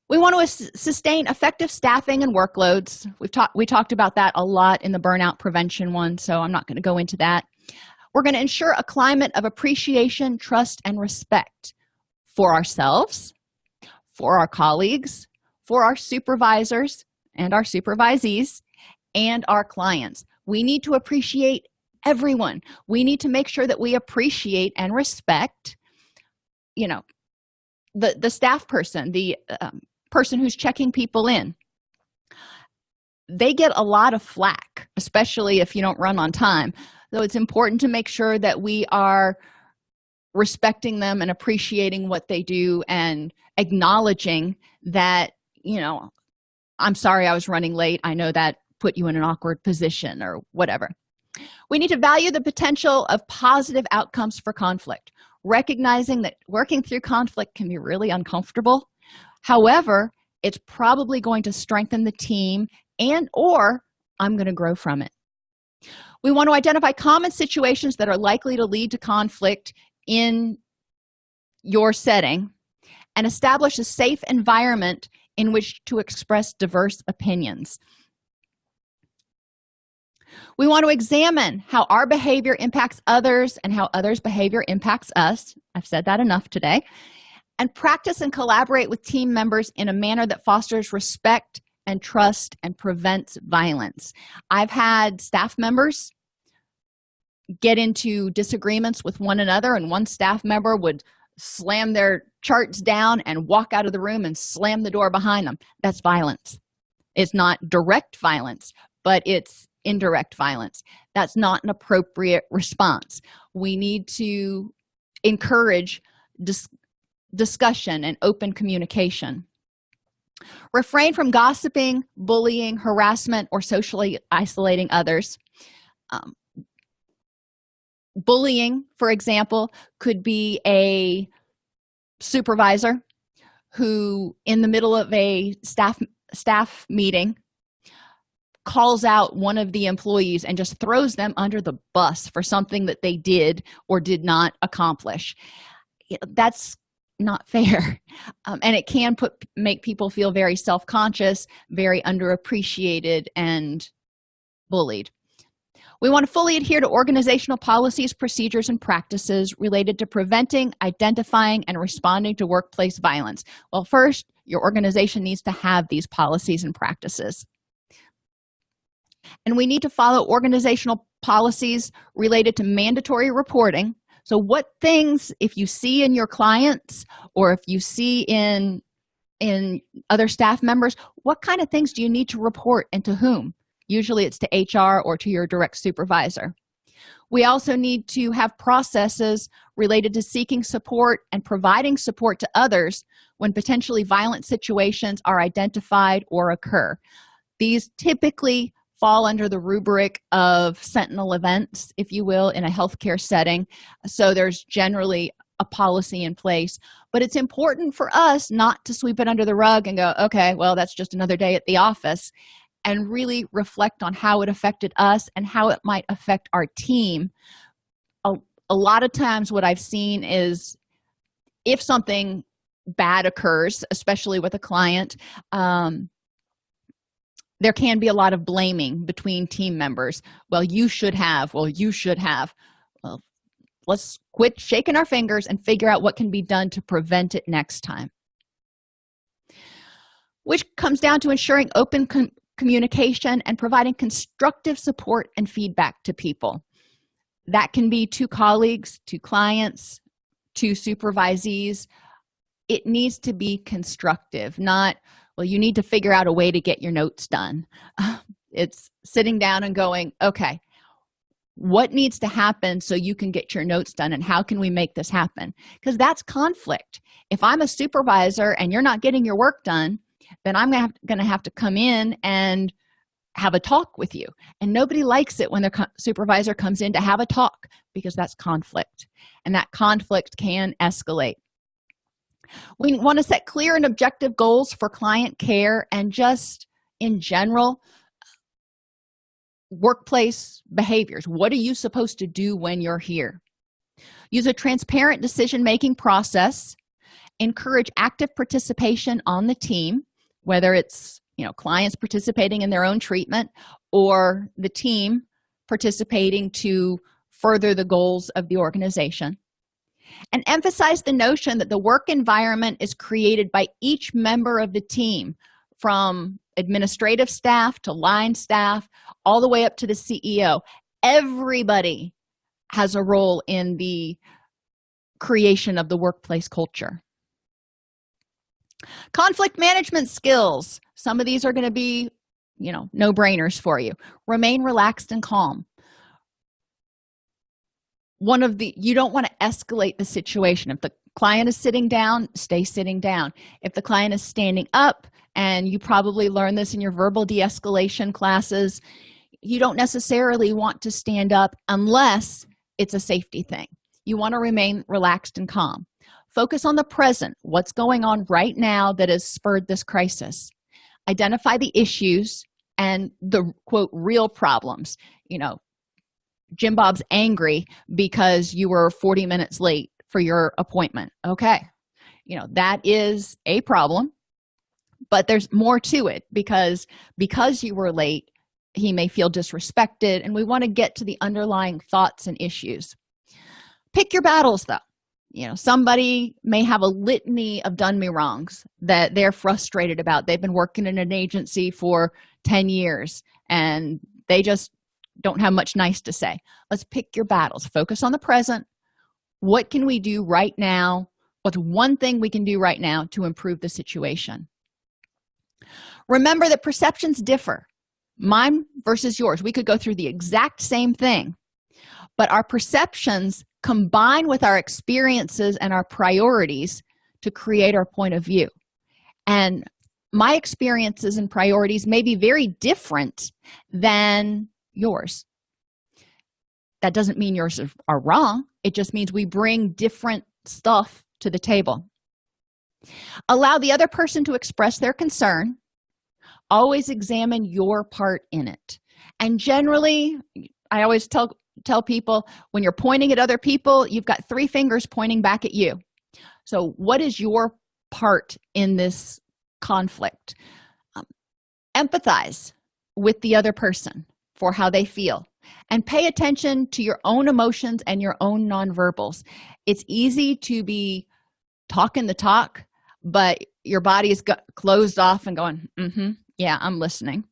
We want to sustain effective staffing and workloads. We talked about that a lot in the burnout prevention one, so I'm not going to go into that. We're going to ensure a climate of appreciation, trust, and respect for ourselves, for our colleagues, for our supervisors and our supervisees, and our clients. We need to appreciate everyone. We need to make sure that we appreciate and respect, the staff person, the person who's checking people in. They get a lot of flack, especially if you don't run on time. So it's important to make sure that we are respecting them and appreciating what they do and acknowledging that, I'm sorry I was running late. I know that put you in an awkward position or whatever. We need to value the potential of positive outcomes for conflict, recognizing that working through conflict can be really uncomfortable. However, it's probably going to strengthen the team or I'm going to grow from it. We want to identify common situations that are likely to lead to conflict in your setting and establish a safe environment in which to express diverse opinions. We want to examine how our behavior impacts others and how others' behavior impacts us. I've said that enough today. And practice and collaborate with team members in a manner that fosters respect and trust and prevents violence. I've had staff members get into disagreements with one another, and one staff member would slam their charts down and walk out of the room and slam the door behind them. That's violence. It's not direct violence, but it's indirect violence. That's not an appropriate response. We need to encourage discussion and open communication. Refrain from gossiping, bullying, harassment, or socially isolating others. Bullying, for example, could be a supervisor who, in the middle of a staff meeting, calls out one of the employees and just throws them under the bus for something that they did or did not accomplish. That's not fair. And it can make people feel very self-conscious, very underappreciated, and bullied. We want to fully adhere to organizational policies, procedures, and practices related to preventing, identifying, and responding to workplace violence. Well, first, your organization needs to have these policies and practices. And we need to follow organizational policies related to mandatory reporting. So what things, if you see in your clients or if you see in other staff members, what kind of things do you need to report and to whom? Usually it's to HR or to your direct supervisor. We also need to have processes related to seeking support and providing support to others when potentially violent situations are identified or occur. These typically fall under the rubric of sentinel events, if you will, in a healthcare setting. So there's generally a policy in place, but it's important for us not to sweep it under the rug and go, okay, well, that's just another day at the office, and really reflect on how it affected us and how it might affect our team. A lot of times what I've seen is if something bad occurs, especially with a client, there can be a lot of blaming between team members. Well, you should have. Well, let's quit shaking our fingers and figure out what can be done to prevent it next time. Which comes down to ensuring open communication and providing constructive support and feedback to people. That can be to colleagues, to clients, to supervisees. It needs to be constructive, not, well, you need to figure out a way to get your notes done. It's sitting down and going, okay, what needs to happen so you can get your notes done, and how can we make this happen? Because that's conflict. If I'm a supervisor and you're not getting your work done, then I'm going to have to come in and have a talk with you. And nobody likes it when their supervisor comes in to have a talk, because that's conflict, and that conflict can escalate. We want to set clear and objective goals for client care, and just in general, workplace behaviors. What are you supposed to do when you're here? Use a transparent decision-making process. Encourage active participation on the team, whether it's clients participating in their own treatment or the team participating to further the goals of the organization. And emphasize the notion that the work environment is created by each member of the team, from administrative staff to line staff, all the way up to the CEO. Everybody has a role in the creation of the workplace culture. Conflict management skills. Some of these are going to be, no-brainers for you. Remain relaxed and calm. You don't want to escalate the situation. If the client is sitting down, stay sitting down. If the client is standing up, and you probably learned this in your verbal de-escalation classes, you don't necessarily want to stand up unless it's a safety thing. You want to remain relaxed and calm. Focus on the present, what's going on right now that has spurred this crisis. Identify the issues and the, quote, real problems. Jim Bob's angry because you were 40 minutes late for your appointment. Okay. That is a problem, but there's more to it because you were late, he may feel disrespected, and we want to get to the underlying thoughts and issues. Pick your battles, though. Somebody may have a litany of done me wrongs that they're frustrated about. They've been working in an agency for 10 years and they just don't have much nice to say. Let's pick your battles. Focus on the present. What can we do right now? What's one thing we can do right now to improve the situation? Remember that perceptions differ. Mine versus yours. We could go through the exact same thing, but our perceptions combine with our experiences and our priorities to create our point of view. And my experiences and priorities may be very different than yours. That doesn't mean yours are wrong. It just means we bring different stuff to the table. Allow the other person to express their concern. Always examine your part in it. And generally, I always tell people, when you're pointing at other people, you've got 3 fingers pointing back at you. So what is your part in this conflict? Empathize with the other person for how they feel, and pay attention to your own emotions and your own nonverbals. It's easy to be talking the talk, but your body is closed off and going, yeah, I'm listening.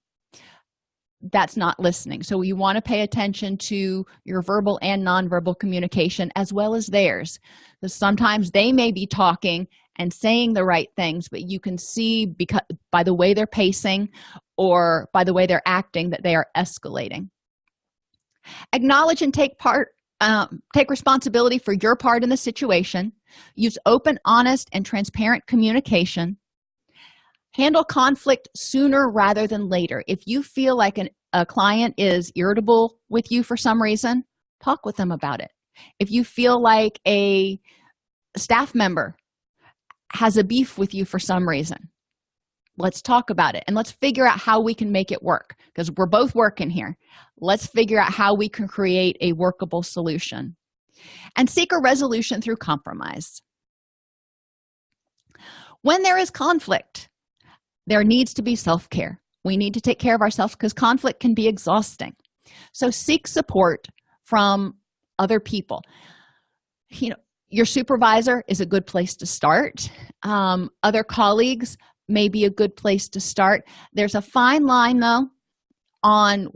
That's not listening. So you want to pay attention to your verbal and nonverbal communication as well as theirs. Because sometimes they may be talking and saying the right things, but you can see by the way they're pacing or by the way they're acting that they are escalating. Acknowledge and take responsibility for your part in the situation. Use open, honest, and transparent communication. Handle conflict sooner rather than later. If you feel like a client is irritable with you for some reason, talk with them about it. If you feel like a staff member has a beef with you for some reason, let's talk about it and let's figure out how we can make it work, because we're both working here. Let's figure out how we can create a workable solution, and seek a resolution through compromise. When there is conflict, there needs to be self-care. We need to take care of ourselves because conflict can be exhausting. So seek support from other people. Your supervisor is a good place to start. Other colleagues may be a good place to start. There's a fine line, though, on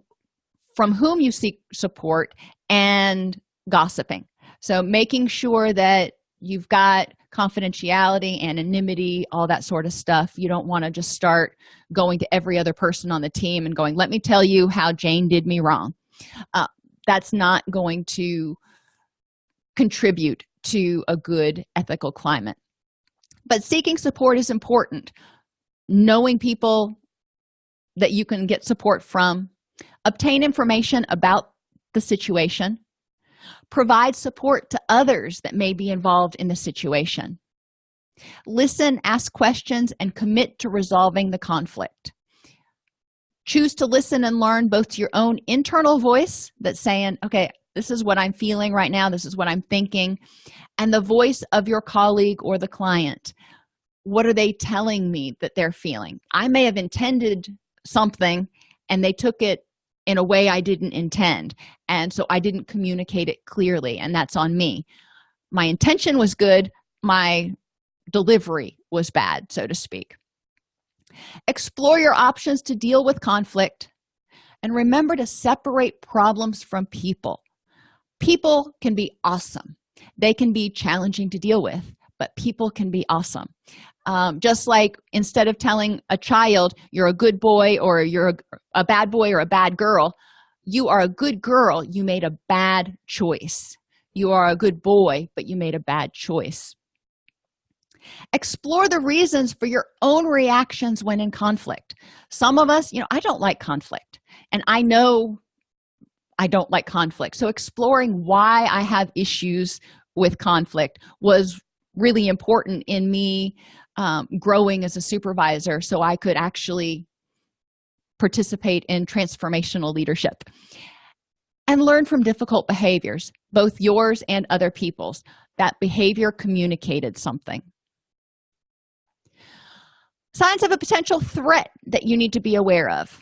from whom you seek support and gossiping. So making sure that you've got confidentiality, anonymity, all that sort of stuff. You don't want to just start going to every other person on the team and going, let me tell you how Jane did me wrong. That's not going to contribute to a good ethical climate. But seeking support is important. Knowing people that you can get support from, obtain information about the situation, provide support to others that may be involved in the situation. Listen, ask questions, and commit to resolving the conflict. Choose to listen and learn both to your own internal voice that's saying, okay, this is what I'm feeling right now, this is what I'm thinking, and the voice of your colleague or the client. What are they telling me that they're feeling? I may have intended something and they took it in a way I didn't intend, and so I didn't communicate it clearly, and that's on me. My intention was good, my delivery was bad, so to speak. Explore your options to deal with conflict, and remember to separate problems from people. People can be awesome. They can be challenging to deal with, but people can be awesome. Just like instead of telling a child you're a good boy or you're a bad boy or a bad girl, you are a good girl, you made a bad choice. You are a good boy, but you made a bad choice. Explore the reasons for your own reactions when in conflict. Some of us, I don't like conflict, and I know I don't like conflict. So exploring why I have issues with conflict was really important in me growing as a supervisor, so I could actually participate in transformational leadership. And learn from difficult behaviors, both yours and other people's. That behavior communicated something. Signs of a potential threat that you need to be aware of: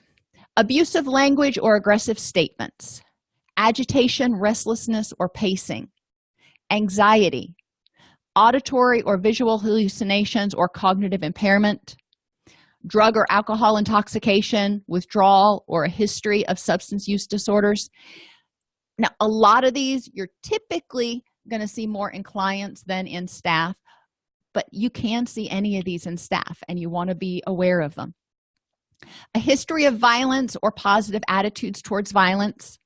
abusive language or aggressive statements, agitation, restlessness, or pacing, anxiety, auditory or visual hallucinations or cognitive impairment, drug or alcohol intoxication, withdrawal, or a history of substance use disorders. Now, a lot of these you're typically going to see more in clients than in staff, but you can see any of these in staff, and you want to be aware of them. A history of violence or positive attitudes towards violence.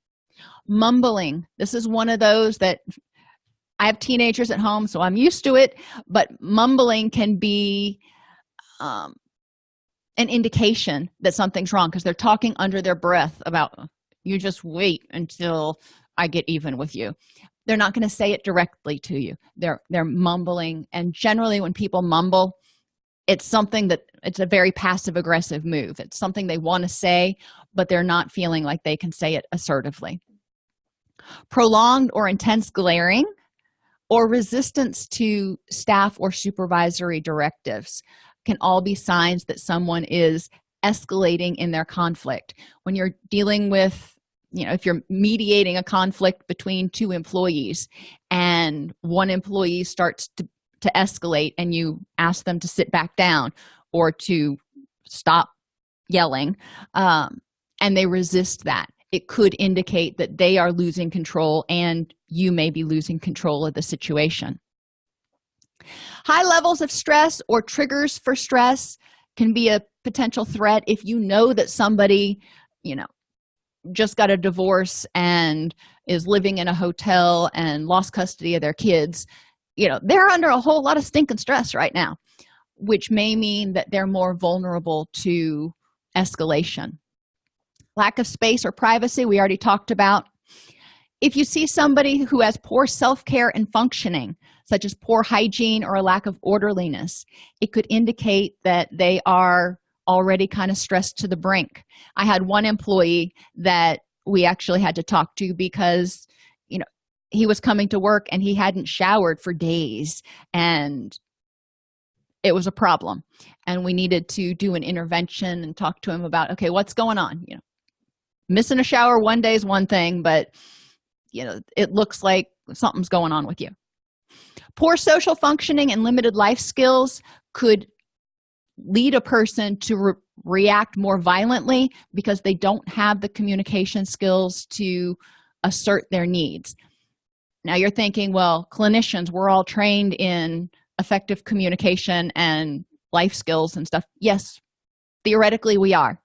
Mumbling. This is one of those that I have teenagers at home, so I'm used to it, but mumbling can be an indication that something's wrong because they're talking under their breath about, you just wait until I get even with you. They're not going to say it directly to you. They're mumbling, and generally when people mumble, it's something that it's a very passive aggressive move. It's something they want to say, but they're not feeling like they can say it assertively. Prolonged or intense glaring or resistance to staff or supervisory directives can all be signs that someone is escalating in their conflict. When you're dealing with, if you're mediating a conflict between two employees and one employee starts to escalate and you ask them to sit back down or to stop yelling, and they resist that, it could indicate that they are losing control and you may be losing control of the situation. High levels of stress or triggers for stress can be a potential threat. If you know that somebody, just got a divorce and is living in a hotel and lost custody of their kids, they're under a whole lot of stinking stress right now, which may mean that they're more vulnerable to escalation. Lack of space or privacy, we already talked about. If you see somebody who has poor self-care and functioning, such as poor hygiene or a lack of orderliness, it could indicate that they are already kind of stressed to the brink. I had one employee that we actually had to talk to because, he was coming to work and he hadn't showered for days, and it was a problem. And we needed to do an intervention and talk to him about, okay, what's going on? Missing a shower one day is one thing, but it looks like something's going on with you. Poor social functioning and limited life skills could lead a person to react more violently because they don't have the communication skills to assert their needs. Now you're thinking, well, clinicians, we're all trained in effective communication and life skills and stuff. Yes, theoretically we are,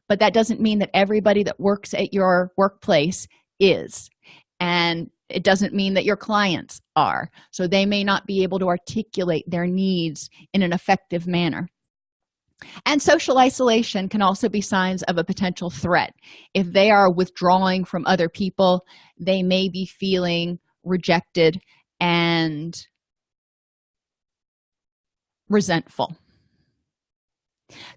but that doesn't mean that everybody that works at your workplace is, and it doesn't mean that your clients are. So they may not be able to articulate their needs in an effective manner. And social isolation can also be signs of a potential threat. If they are withdrawing from other people, they may be feeling rejected and resentful.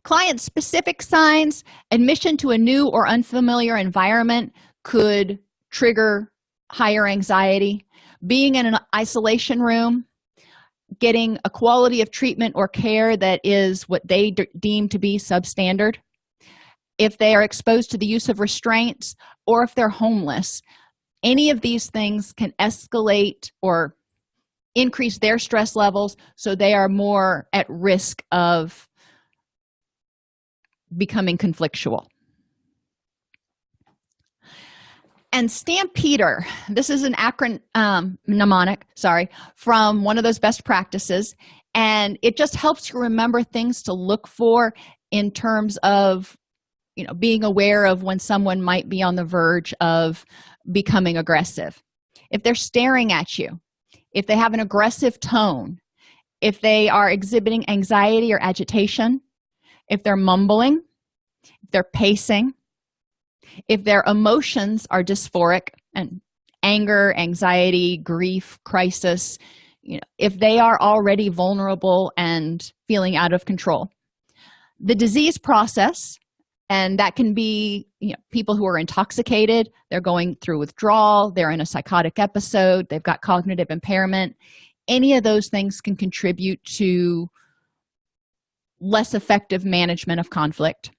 Client-specific signs: admission to a new or unfamiliar environment could trigger higher anxiety. Being in an isolation room, getting a quality of treatment or care that is what they deem to be substandard. If they are exposed to the use of restraints, or if they're homeless, any of these things can escalate or increase their stress levels, so they are more at risk of becoming conflictual. And Stampeder, this is an mnemonic, from one of those best practices, and it just helps you remember things to look for in terms of, being aware of when someone might be on the verge of becoming aggressive. If they're staring at you, if they have an aggressive tone, if they are exhibiting anxiety or agitation, if they're mumbling, if they're pacing, if their emotions are dysphoric and anger, anxiety, grief, crisis, if they are already vulnerable and feeling out of control. The disease process, and that can be people who are intoxicated, they're going through withdrawal, they're in a psychotic episode, they've got cognitive impairment. Any of those things can contribute to less effective management of conflict.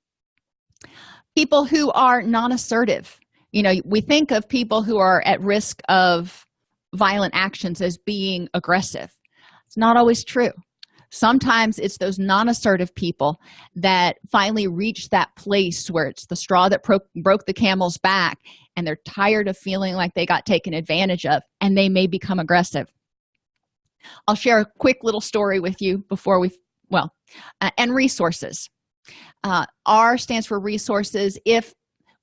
People who are non-assertive. We think of people who are at risk of violent actions as being aggressive. It's not always true. Sometimes it's those non-assertive people that finally reach that place where it's the straw that broke the camel's back, and they're tired of feeling like they got taken advantage of, and they may become aggressive. I'll share a quick little story with you before and resources. R stands for resources. If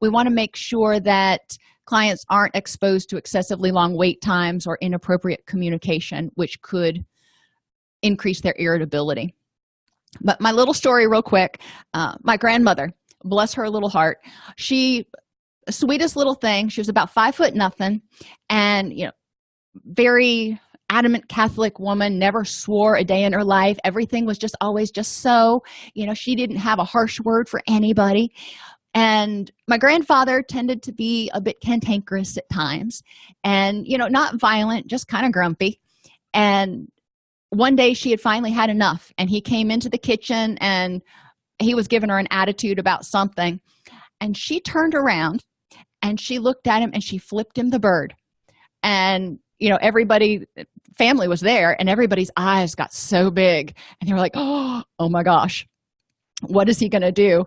we want to make sure that clients aren't exposed to excessively long wait times or inappropriate communication, which could increase their irritability. But my little story real quick, my grandmother, bless her little heart, sweetest little thing. She was about 5'0", and very adamant Catholic woman, never swore a day in her life. Everything was just always just so. She didn't have a harsh word for anybody. And my grandfather tended to be a bit cantankerous at times, and not violent, just kind of grumpy. And one day she had finally had enough, and he came into the kitchen and he was giving her an attitude about something, and she turned around and she looked at him and she flipped him the bird. And family was there, and everybody's eyes got so big, and they were like, oh my gosh, what is he going to do?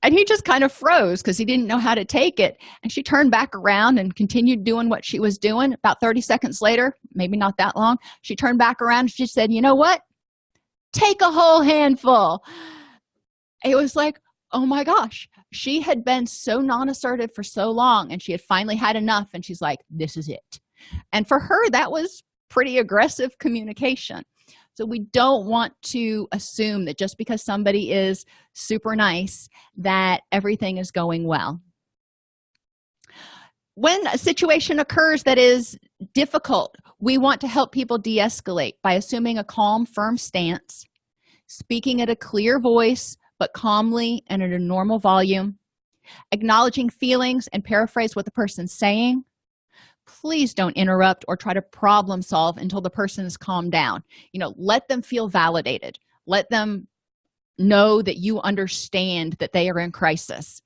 And he just kind of froze because he didn't know how to take it. And she turned back around and continued doing what she was doing. About 30 seconds later, maybe not that long, she turned back around and she said, "You know what? Take a whole handful." It was like, oh my gosh, she had been so non-assertive for so long, and she had finally had enough, and she's like, this is it. And for her, that was pretty aggressive communication. So we don't want to assume that just because somebody is super nice that everything is going well. When a situation occurs that is difficult, we want to help people de-escalate by assuming a calm, firm stance, speaking at a clear voice but calmly and at a normal volume, acknowledging feelings and paraphrase what the person's saying. Please don't interrupt or try to problem solve until the person is calmed down. Let them feel validated. Let them know that you understand that they are in crisis.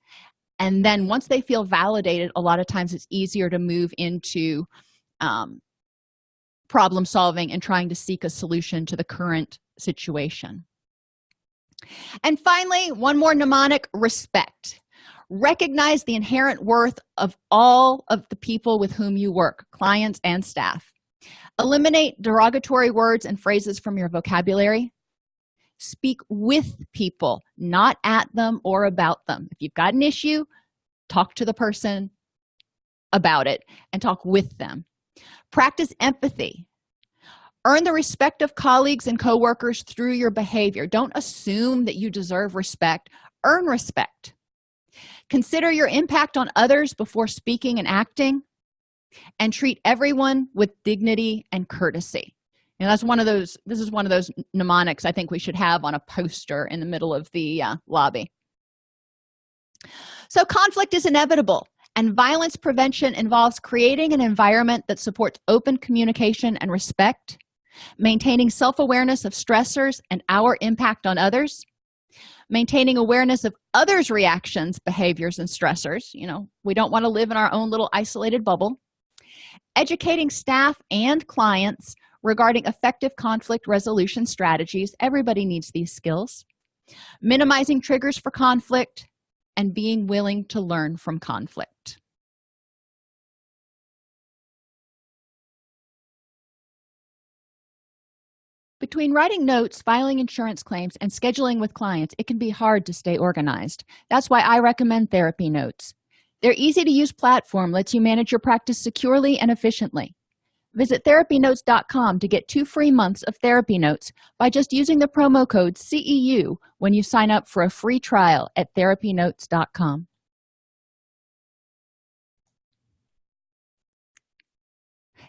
And then once they feel validated, a lot of times it's easier to move into problem solving and trying to seek a solution to the current situation. And finally, one more mnemonic: respect. Recognize the inherent worth of all of the people with whom you work, clients and staff. Eliminate derogatory words and phrases from your vocabulary. Speak with people, not at them or about them. If you've got an issue, talk to the person about it and talk with them. Practice empathy. Earn the respect of colleagues and coworkers through your behavior. Don't assume that you deserve respect. Earn respect. Consider your impact on others before speaking and acting, and treat everyone with dignity and courtesy. And that's one of those, this is one of those mnemonics I think we should have on a poster in the middle of the lobby. So conflict is inevitable, and violence prevention involves creating an environment that supports open communication and respect, maintaining self-awareness of stressors and our impact on others, maintaining awareness of others' reactions, behaviors, and stressors. You know, we don't want to live in our own little isolated bubble. Educating staff and clients regarding effective conflict resolution strategies. Everybody needs these skills. Minimizing triggers for conflict and being willing to learn from conflict. Between writing notes, filing insurance claims, and scheduling with clients, it can be hard to stay organized. That's why I recommend Therapy Notes. Their easy-to-use platform lets you manage your practice securely and efficiently. Visit therapynotes.com to get 2 free months of Therapy Notes by just using the promo code CEU when you sign up for a free trial at therapynotes.com.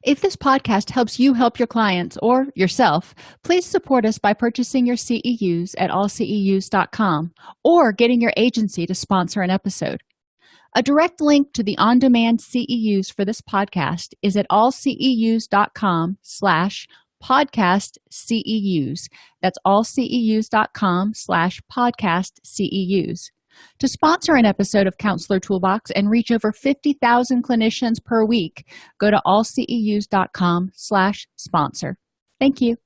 If this podcast helps you help your clients or yourself, please support us by purchasing your CEUs at allceus.com or getting your agency to sponsor an episode. A direct link to the on-demand CEUs for this podcast is at allceus.com/podcast CEUs. That's allceus.com/podcast CEUs. To sponsor an episode of Counselor Toolbox and reach over 50,000 clinicians per week, go to allceus.com/sponsor. Thank you.